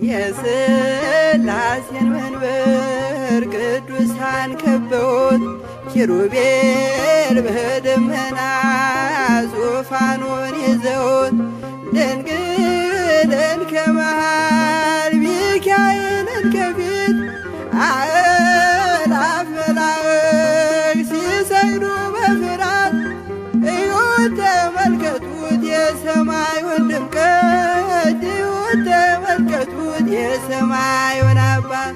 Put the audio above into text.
የሥላሴን መንበር ቅዱሳን ከበውት ኪሩቤል በደመና ዙፋኑን ይዘውት ድንግልን ከመሃል ሚካኤልን ከፊት አእላፍ መላእክት ሲሰግዱ በፍርሃት እዩት ተመልከቱት የሰማዩን ድምቀት እዩት ተመልከቱት የሰማዩን አባት